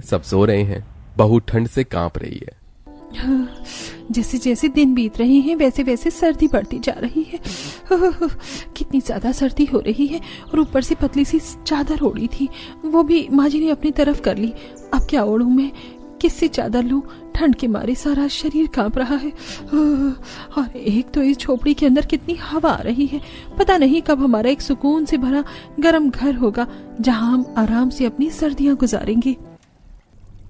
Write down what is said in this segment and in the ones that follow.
सब सो रहे हैं। बहू ठंड से कांप रही है। जैसे जैसे दिन बीत रहे हैं वैसे वैसे सर्दी बढ़ती जा रही है। कितनी ज्यादा सर्दी हो रही है और ऊपर से पतली सी चादर ओढ़ी थी, वो भी माँ जी ने अपनी तरफ कर ली। अब क्या ओढ़ूं मैं, किससे चादर लूं? ठंड के मारे सारा शरीर कांप रहा है। और एक तो इस झोपड़ी के अंदर कितनी हवा आ रही है। पता नहीं कब हमारा एक सुकून से भरा गर्म घर होगा जहां हम आराम से अपनी सर्दियां गुजारेंगे।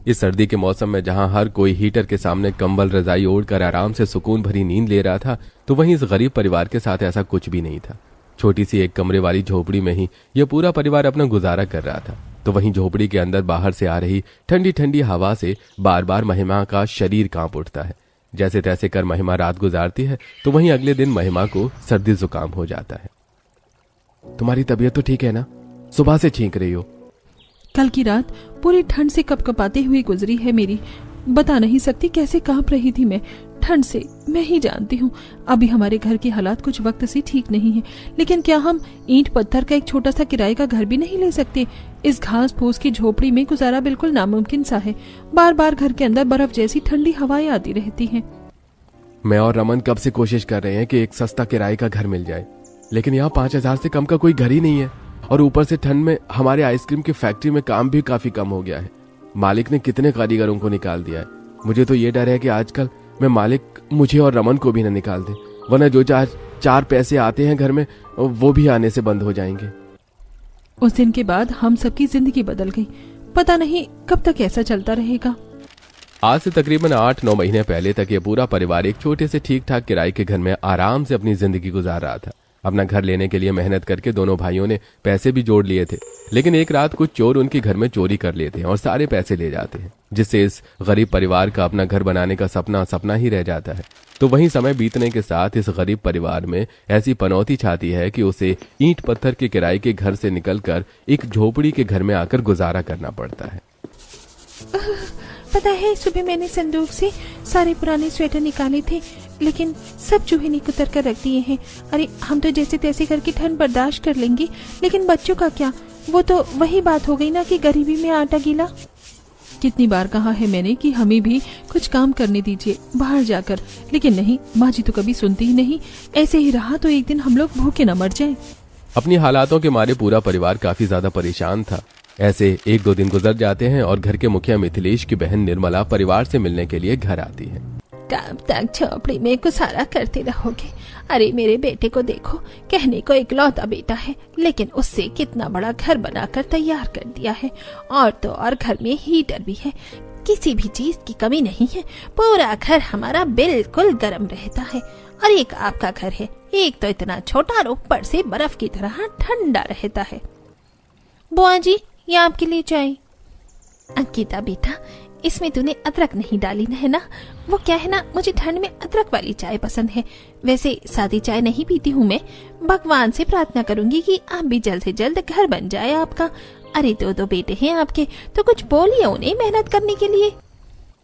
इस सर्दी के मौसम में जहां हर कोई हीटर के सामने कंबल रजाई ओढ़कर आराम से सुकून भरी नींद ले रहा था, तो वहीं इस गरीब परिवार के साथ ऐसा कुछ भी नहीं था। छोटी सी एक कमरे वाली झोपड़ी में ही यह पूरा परिवार अपना गुजारा कर रहा था। तो वहीं झोपड़ी के अंदर बाहर से आ रही ठंडी ठंडी हवा से बार बार महिमा का शरीर कांप उठता है। जैसे तैसे कर महिमा रात गुजारती है, तो वहीं अगले दिन महिमा को सर्दी जुकाम हो जाता है। तुम्हारी तबीयत तो ठीक है ना? सुबह से छींक रही हो। कल की रात पूरी ठंड से कपकपाते हुए गुजरी है मेरी। बता नहीं सकती कैसे कांप रही थी मैं ठंड से, मैं ही जानती हूँ। अभी हमारे घर के हालात कुछ वक्त से ठीक नहीं है, लेकिन क्या हम ईंट पत्थर का एक छोटा सा किराए का घर भी नहीं ले सकते? इस घास फूस की झोपड़ी में गुजारा बिल्कुल नामुमकिन सा है। बार बार घर के अंदर बर्फ जैसी ठंडी हवाएं आती रहती हैं। मैं और रमन कब से कोशिश कर रहे हैं कि एक सस्ता किराए का घर मिल जाए, लेकिन यहाँ 5,000 से कम का कोई घर ही नहीं है। और ऊपर से ठंड में हमारे आइसक्रीम की फैक्ट्री में काम भी काफी कम हो गया है। मालिक ने कितने कारीगरों को निकाल दिया है। मुझे तो ये डर है कि आजकल मैं मालिक मुझे और रमन को भी न निकाल दे, वरना जो चार पैसे आते हैं घर में वो भी आने से बंद हो जाएंगे। उस दिन के बाद हम सबकी जिंदगी बदल गई। पता नहीं कब तक ऐसा चलता रहेगा। आज से तकरीबन 8-9 महीने पहले तक ये पूरा परिवार एक छोटे से ठीक ठाक किराए के घर में आराम से अपनी जिंदगी गुजार रहा था। अपना घर लेने के लिए मेहनत करके दोनों भाइयों ने पैसे भी जोड़ लिए थे, लेकिन एक रात कुछ चोर उनके घर में चोरी कर लेते हैं और सारे पैसे ले जाते हैं, जिससे इस गरीब परिवार का अपना घर बनाने का सपना ही रह जाता है। तो वहीं समय बीतने के साथ इस गरीब परिवार में ऐसी पनौती छाती है कि उसे ईंट पत्थर के किराए के घर से निकलकर एक झोपड़ी के घर में आकर गुजारा करना पड़ता है। पता है, सुबह मैंने संदूक से सारे पुराने स्वेटर निकाले थे, लेकिन सब चूहे ने कुतर कर रख दिए हैं। अरे हम तो जैसे तैसे करके ठंड बर्दाश्त कर लेंगे, लेकिन बच्चों का क्या? वो तो वही बात हो गई ना कि गरीबी में आटा गीला। कितनी बार कहा है मैंने कि हमें भी कुछ काम करने दीजिए बाहर जाकर, लेकिन नहीं, माँ जी तो कभी सुनती ही नहीं। ऐसे ही रहा तो एक दिन हम लोग भूखे न मर जाएं। अपनी हालातों के मारे पूरा परिवार काफी ज्यादा परेशान था। ऐसे 1-2 दिन गुजर जाते हैं और घर के मुखिया मिथिलेश की बहन निर्मला परिवार से मिलने के लिए घर आती है। कब तक झोपड़ी में गुजारा करते रहोगे? अरे मेरे बेटे को देखो, कहने को इकलौता बेटा है, लेकिन उससे कितना बड़ा घर बनाकर तैयार कर दिया है। और तो और घर में हीटर भी है, किसी भी चीज की कमी नहीं है। पूरा घर हमारा बिल्कुल गर्म रहता है। और एक आपका घर है, एक तो इतना छोटा और ऊपर से बर्फ की तरह ठंडा रहता है। बुआ जी, ये आपके लिए चाय। अंकिता बेटा, इसमें तूने अदरक नहीं डाली है ना? वो क्या है ना, मुझे ठंड में अदरक वाली चाय पसंद है। वैसे सादी चाय नहीं पीती हूँ मैं। भगवान से प्रार्थना करूंगी कि आप भी जल्द से जल्द घर बन जाए आपका। अरे 2 बेटे हैं आपके, तो कुछ बोलिए उन्हें मेहनत करने के लिए।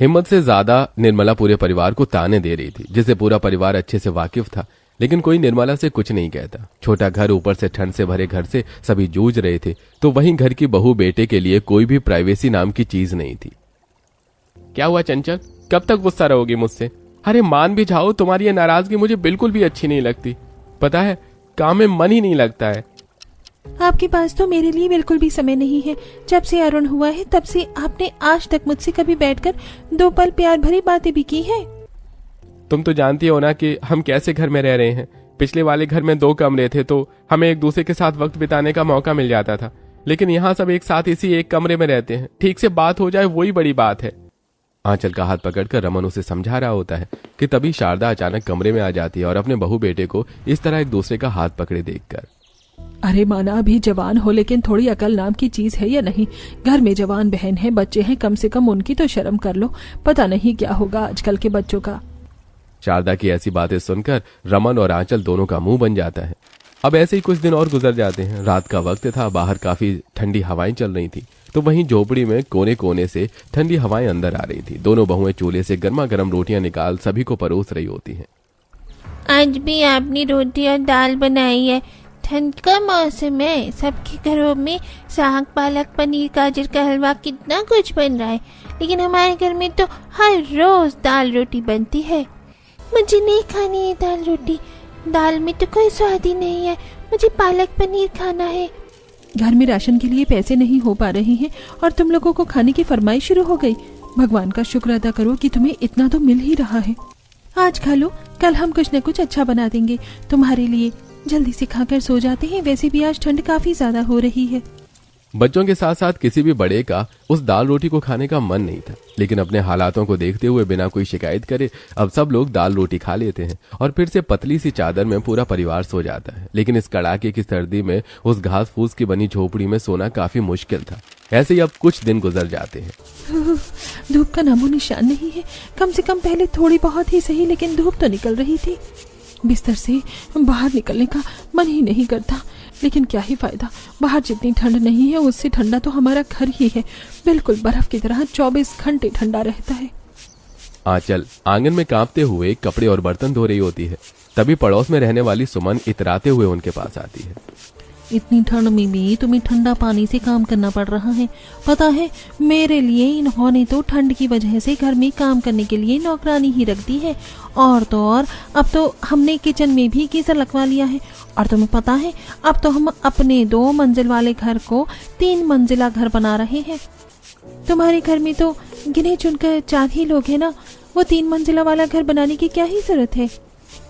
हिम्मत से ज्यादा निर्मला पूरे परिवार को ताने दे रही थी, जिसे पूरा परिवार अच्छे से वाकिफ था, लेकिन कोई निर्मला से कुछ नहीं कहता। छोटा घर, ऊपर से ठंड से भरे घर से सभी जूझ रहे थे, तो वहीं घर की बहू बेटे के लिए कोई भी प्राइवेसी नाम की चीज नहीं थी। क्या हुआ चंचल, कब तक गुस्सा रहोगी मुझसे? अरे मान भी जाओ, तुम्हारी ये नाराजगी मुझे बिल्कुल भी अच्छी नहीं लगती। पता है, काम में मन ही नहीं लगता है। आपके पास तो मेरे लिए बिल्कुल भी समय नहीं है। जब से अरुण हुआ है तब से आपने आज तक मुझसे कभी बैठकर 2 पल प्यार भरी बातें भी की है? तुम तो जानती हो ना कि हम कैसे घर में रह रहे हैं। पिछले वाले घर में 2 कमरे थे, तो हमें एक दूसरे के साथ वक्त बिताने का मौका मिल जाता था, लेकिन यहाँ सब एक साथ इसी एक कमरे में रहते हैं। ठीक से बात हो जाए वही बड़ी बात है। आंचल का हाथ पकड़कर रमन उसे समझा रहा होता है कि तभी शारदा अचानक कमरे में आ जाती है और अपने बहू बेटे को इस तरह एक दूसरे का हाथ पकड़े देखकर, अरे माना अभी जवान हो, लेकिन थोड़ी अकल नाम की चीज है या नहीं? घर में जवान बहन है, बच्चे हैं, कम से कम उनकी तो शर्म कर लो। पता नहीं क्या होगा आजकल के बच्चों का। शारदा की ऐसी बातें सुनकर रमन और आंचल दोनों का मुंह बन जाता है। अब ऐसे ही कुछ दिन और गुजर जाते हैं। रात का वक्त था, बाहर काफी ठंडी हवाएं चल रही थी, तो वहीं झोपड़ी में कोने कोने से ठंडी हवाएं अंदर आ रही थी। दोनों बहुएं चूल्हे से गर्मा गर्म रोटियां निकाल सभी को परोस रही होती हैं। आज भी आपने रोटी और दाल बनाई है, ठंड का मौसम है, सबके घरों में साग पालक पनीर गाजर का हलवा कितना कुछ बन रहा है, लेकिन हमारे घर में तो हर रोज दाल रोटी बनती है। मुझे नहीं खानी है दाल रोटी, दाल में तो कोई स्वाद ही नहीं है, मुझे पालक पनीर खाना है। घर में राशन के लिए पैसे नहीं हो पा रहे हैं और तुम लोगों को खाने की फरमाइश शुरू हो गई। भगवान का शुक्र अदा करो कि तुम्हें इतना तो मिल ही रहा है। आज खा लो, कल हम कुछ न कुछ अच्छा बना देंगे तुम्हारे लिए। जल्दी से खाकर सो जाते हैं, वैसे भी आज ठंड काफी ज्यादा हो रही है। बच्चों के साथ साथ किसी भी बड़े का उस दाल रोटी को खाने का मन नहीं था, लेकिन अपने हालातों को देखते हुए बिना कोई शिकायत करे अब सब लोग दाल रोटी खा लेते हैं और फिर से पतली सी चादर में पूरा परिवार सो जाता है। लेकिन इस कड़ाके की सर्दी में उस घास फूस की बनी झोपड़ी में सोना काफी मुश्किल था। ऐसे ही अब कुछ दिन गुजर जाते हैं। धूप का नामो निशान नहीं है। कम से कम पहले थोड़ी बहुत ही सही, लेकिन धूप तो निकल रही थी। बिस्तर से बाहर निकलने का मन ही नहीं करता, लेकिन क्या ही फायदा, बाहर जितनी ठंड नहीं है उससे ठंडा तो हमारा घर ही है। बिल्कुल बर्फ की तरह 24 घंटे ठंडा रहता है। आंचल आंगन में कांपते हुए कपड़े और बर्तन धो रही होती है। तभी पड़ोस में रहने वाली सुमन इतराते हुए उनके पास आती है। इतनी ठंड में भी तुम्हें ठंडा पानी से काम करना पड़ रहा है। पता है, मेरे लिए इन्होंने तो ठंड की वजह से घर में काम करने के लिए नौकरानी ही रख दी है। और तो और अब तो हमने किचन में भी गीजर लगवा लिया है। और तुम्हें पता है, अब तो हम अपने 2 मंजिल वाले घर को 3 मंजिला घर बना रहे हैं। तुम्हारे घर में तो गिने चुनकर 4 ही लोग हैं ना, वो 3 मंजिला वाला घर बनाने की क्या ही जरूरत है।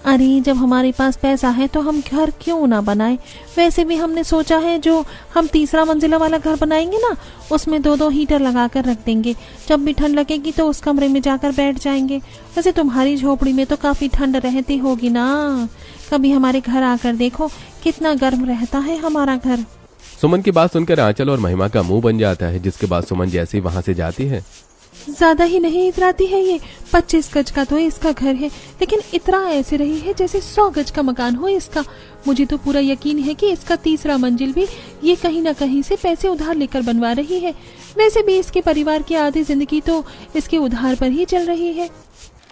अरे जब हमारे पास पैसा है तो हम घर क्यों ना बनाए। वैसे भी हमने सोचा है जो हम 3रा मंजिला वाला घर बनाएंगे ना, उसमें 2-2 हीटर लगा कर रख देंगे। जब भी ठंड लगेगी तो उस कमरे में जाकर बैठ जाएंगे। वैसे तुम्हारी झोपड़ी में तो काफी ठंड रहती होगी ना, कभी हमारे घर आकर देखो कितना गर्म रहता है हमारा घर। सुमन की बात सुनकर आंचल और महिमा का मुंह बन जाता है, जिसके बाद सुमन जैसे ही वहां से जाती है। ज्यादा ही नहीं इतराती है ये। 25 गज का तो इसका घर है, लेकिन इतना ऐसे रही है जैसे 100 गज का मकान हो इसका। मुझे तो पूरा यकीन है कि इसका 3रा मंजिल भी ये कहीं ना कहीं से पैसे उधार लेकर बनवा रही है। वैसे भी इसके परिवार की आधी जिंदगी तो इसके उधार पर ही चल रही है।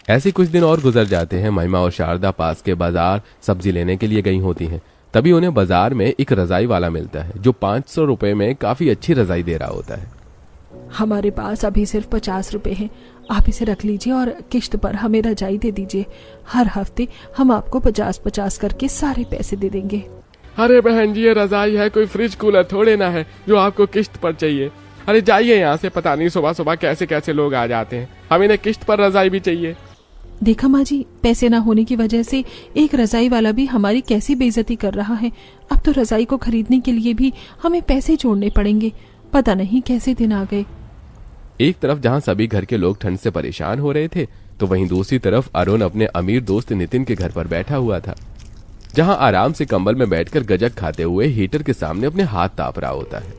ऐसे कुछ दिन और गुजर जाते हैं। महिमा और शारदा पास के बाजार सब्जी लेने के लिए गई होती हैं। तभी उन्हें बाजार में एक रजाई वाला मिलता है, जो 500 रुपए में काफी अच्छी रजाई दे रहा होता है। हमारे पास अभी सिर्फ 50 रुपए हैं, आप इसे रख लीजिए और किश्त पर हमें रजाई दे दीजिए। हर हफ्ते हम आपको 50-50 करके सारे पैसे दे देंगे। अरे बहन जी, ये रजाई है, कोई फ्रिज कूलर थोड़े ना है जो आपको किश्त पर चाहिए। अरे जाइए यहाँ से, पता नहीं सुबह सुबह कैसे कैसे लोग आ जाते हैं। हमें इन्हें किश्त पर रजाई भी चाहिए। देखा माँ जी, पैसे ना होने की वजह से एक रजाई वाला भी हमारी कैसी बेइज्जती कर रहा है। अब तो रजाई को खरीदने के लिए भी हमें पैसे जोड़ने पड़ेंगे। पता नहीं कैसे दिन आ गए। एक तरफ जहां सभी घर के लोग ठंड से परेशान हो रहे थे, तो वहीं दूसरी तरफ अरुण अपने अमीर दोस्त नितिन के घर पर बैठा हुआ था, जहां आराम से कंबल में बैठकर गजक खाते हुए हीटर के सामने अपने हाथ ताप रहा होता है।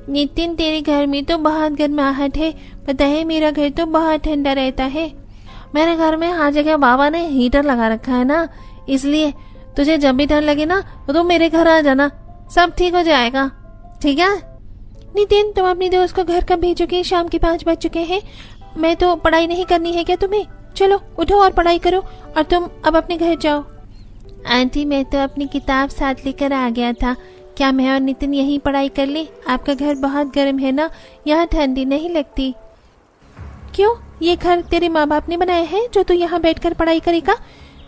नितिन, तेरे घर में तो बहुत गर्माहट है। पता है, मेरा घर तो बहुत ठंडा रहता है। मेरे घर में हर जगह बाबा ने हीटर लगा रखा है ना, इसलिए तुझे जब भी ठंड लगे ना तो मेरे घर आ जाना, सब ठीक हो जाएगा। ठीक है नितिन, तुम अपनी दोस्त को घर कब भेजोगे? शाम के 5 बज चुके हैं। मैं तो पढ़ाई नहीं करनी है क्या तुम्हें? चलो उठो और पढ़ाई करो, और तुम अब अपने घर जाओ। आंटी, मैं तो अपनी किताब साथ लेकर आ गया था। क्या मैं और नितिन यहीं पढ़ाई कर ले? आपका घर बहुत गर्म है ना, यहाँ ठंडी नहीं लगती। क्यों? ये घर तेरे माँ बाप ने बनाया है जो तू यहाँ बैठकर पढ़ाई करेगा?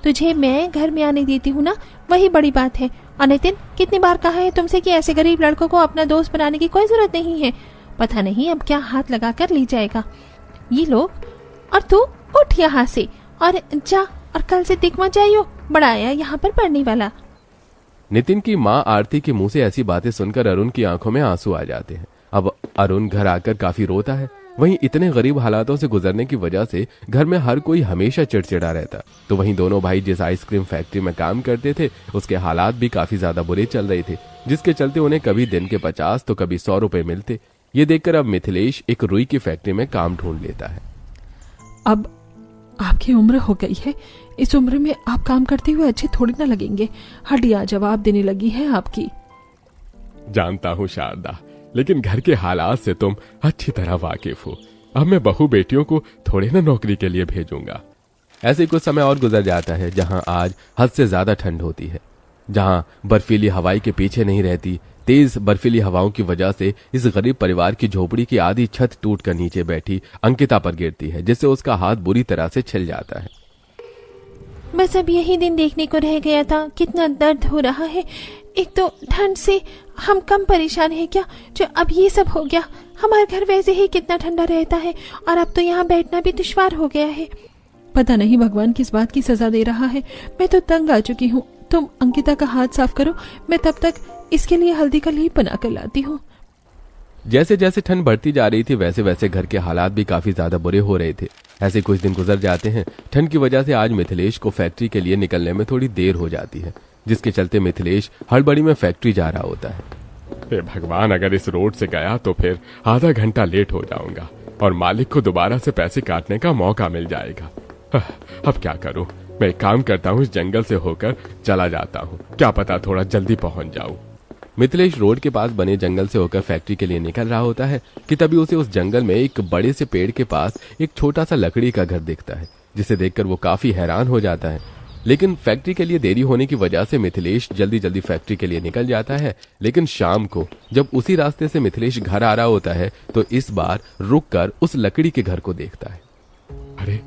तुझे मैं घर में आने देती हूँ ना, वही बड़ी बात है। और नितिन, कितनी बार कहा है तुमसे कि ऐसे गरीब लड़कों को अपना दोस्त बनाने की कोई जरूरत नहीं है। पता नहीं अब क्या हाथ लगा कर ले जाएगा ये लोग। और तू उठ यहाँ से और जा, और कल से दिख मत जाइयो, बड़ा आया यहाँ पर पढ़ने वाला। नितिन की माँ आरती के मुंह से ऐसी बातें सुनकर अरुण की आंखों में आंसू आ जाते हैं। अब अरुण घर आकर काफी रोता है। वहीं इतने गरीब हालातों से गुजरने की वजह से घर में हर कोई हमेशा चिड़चिड़ा रहता। तो वहीं दोनों भाई जिस आइसक्रीम फैक्ट्री में काम करते थे, उसके हालात भी काफी ज्यादा बुरे चल रहे थे, जिसके चलते उन्हें कभी दिन के 50 तो कभी 100 रुपए मिलते। ये देखकर अब मिथिलेश एक रुई की फैक्ट्री में काम ढूंढ लेता है। अब आपकी उम्र हो गई है, इस उम्र में आप काम करते हुए अच्छे थोड़ी ना लगेंगे। हड्डियां जवाब देने लगी है आपकी। जानता हूँ शारदा, लेकिन घर के हालात से तुम अच्छी तरह वाकिफ हो। अब मैं बहू बेटियों को थोड़े ना नौकरी के लिए भेजूंगा। ऐसे कुछ समय और गुजर जाता है, जहां आज हद से ज्यादा ठंड होती है। जहां बर्फीली हवाई के पीछे नहीं रहती। तेज बर्फीली हवाओं की वजह से इस गरीब परिवार की झोपड़ी की आधी छत टूटकर नीचे बैठी अंकिता पर गिरती है, जिससे उसका हाथ बुरी तरह से छिल जाता है। बस अब यही दिन देखने को रह गया था। कितना दर्द हो रहा है। एक तो ठंड से हम कम परेशान हैं क्या, जो अब ये सब हो गया। हमारा घर वैसे ही कितना ठंडा रहता है और अब तो यहाँ बैठना भी दुश्वार हो गया है। पता नहीं भगवान किस बात की सजा दे रहा है। मैं तो तंग आ चुकी हूँ। तुम अंकिता का हाथ साफ करो, मैं तब तक इसके लिए हल्दी का लेप बना कर लाती हूँ। जैसे जैसे ठंड बढ़ती जा रही थी वैसे वैसे घर के हालात भी काफी ज्यादा बुरे हो रहे थे। ऐसे कुछ दिन गुजर जाते हैं। ठंड की वजह से आज मिथिलेश को फैक्ट्री के लिए निकलने में थोड़ी देर हो जाती है, जिसके चलते मिथिलेश हड़बड़ी में फैक्ट्री जा रहा होता है। हे भगवान, अगर इस रोड से गया तो फिर आधा घंटा लेट हो जाऊंगा और मालिक को दोबारा से पैसे काटने का मौका मिल जाएगा। अब क्या करूं? मैं एक काम करता हूं, इस जंगल से होकर चला जाता हूं, क्या पता थोड़ा जल्दी पहुंच जाऊं। मिथिलेश रोड के पास बने जंगल से होकर फैक्ट्री के लिए निकल रहा होता है कि तभी उसे उस जंगल में एक बड़े से पेड़ के पास एक छोटा सा लकड़ी का घर दिखता है, जिसे देखकर वो काफी हैरान हो जाता है। लेकिन फैक्ट्री के लिए देरी होने की वजह से मिथिलेश जल्दी जल्दी फैक्ट्री के लिए निकल जाता है। लेकिन शाम को जब उसी रास्ते से मिथिलेश घर आ रहा होता है तो इस बार रुककर उस लकड़ी के घर को देखता है। अरे,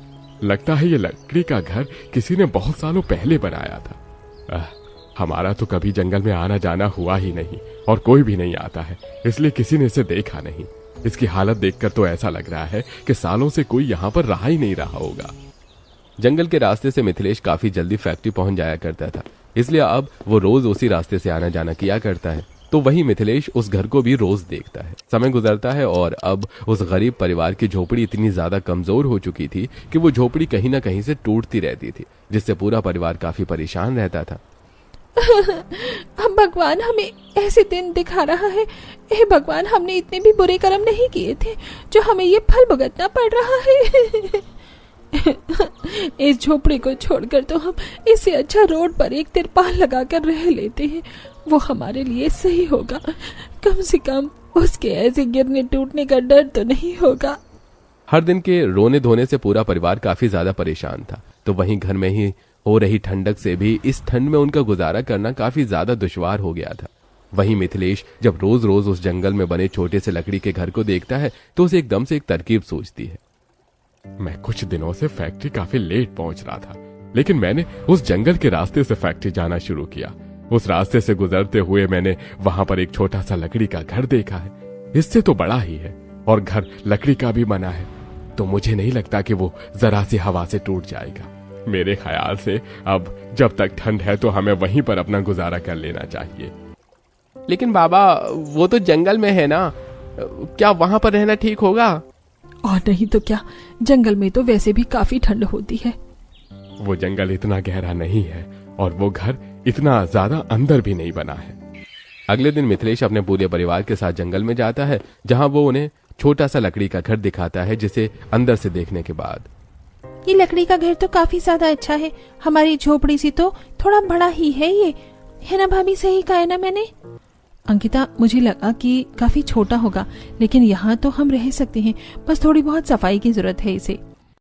लगता है ये लकड़ी का घर किसी ने बहुत सालों पहले बनाया था। हमारा तो कभी जंगल में आना जाना हुआ ही नहीं और कोई भी नहीं आता है, इसलिए किसी ने इसे देखा नहीं। इसकी हालत देखकर तो ऐसा लग रहा है कि सालों से कोई यहाँ पर रहा ही नहीं रहा होगा। जंगल के रास्ते से मिथिलेश काफी जल्दी फैक्ट्री पहुंच जाया करता था, इसलिए अब वो रोज उसी रास्ते से आना जाना किया करता है। तो वही मिथिलेश उस घर को भी रोज देखता है। समय गुजरता है और अब उस गरीब परिवार की झोपड़ी इतनी ज्यादा कमजोर हो चुकी थी कि वो झोपड़ी कहीं ना कहीं से टूटती रहती थी, जिससे पूरा परिवार काफी परेशान रहता था। अब भगवान हमें ऐसे दिन दिखा रहा है। हे भगवान, हमने इतने भी बुरे कर्म नहीं किए थे जो हमें ये फल भुगतना पड़ रहा है। इस झोपड़ी को छोड़कर तो हम इससे अच्छा रोड पर एक तिरपाल लगाकर रह लेते हैं, वो हमारे लिए सही होगा। कम से कम उसके ऐसे गिरने टूटने का डर तो नहीं होगा। हर दिन के रोने धोने से पूरा परिवार काफी ज्यादा परेशान था, तो वहीं घर में ही हो रही ठंडक से भी इस ठंड में उनका गुजारा करना काफी ज्यादा दुश्वार हो गया था। वहीं मिथिलेश जब रोज रोज उस जंगल में बने छोटे से लकड़ी के घर को देखता है तो उसे एकदम से एक तरकीब सूझती है। मैं कुछ दिनों से फैक्ट्री काफी लेट पहुंच रहा था, लेकिन मैंने उस जंगल के रास्ते से फैक्ट्री जाना शुरू किया। उस रास्ते से गुजरते हुए मैंने वहां पर एक छोटा सा लकड़ी का घर देखा है। इससे तो बड़ा ही है और घर लकड़ी का भी बना है, तो मुझे नहीं लगता कि वो जरा सी हवा से टूट जाएगा। मेरे ख्याल से अब जब तक ठंड है तो हमें वहीं पर अपना गुजारा कर लेना चाहिए। लेकिन बाबा, वो तो जंगल में है ना, क्या वहां पर रहना ठीक होगा? और नहीं तो क्या, जंगल में तो वैसे भी काफी ठंड होती है। वो जंगल इतना गहरा नहीं है और वो घर इतना ज्यादा अंदर भी नहीं बना है। अगले दिन मिथिलेश अपने पूरे परिवार के साथ जंगल में जाता है, जहां वो उन्हें छोटा सा लकड़ी का घर दिखाता है, जिसे अंदर से देखने के बाद ये लकड़ी का घर तो काफी ज्यादा अच्छा है। हमारी झोपड़ी से तो थोड़ा बड़ा ही है ये, है ना भाभी? सही कहा है ना मैंने? अंकिता, मुझे लगा कि काफी छोटा होगा, लेकिन यहाँ तो हम रह सकते हैं, बस थोड़ी बहुत सफाई की जरूरत है इसे।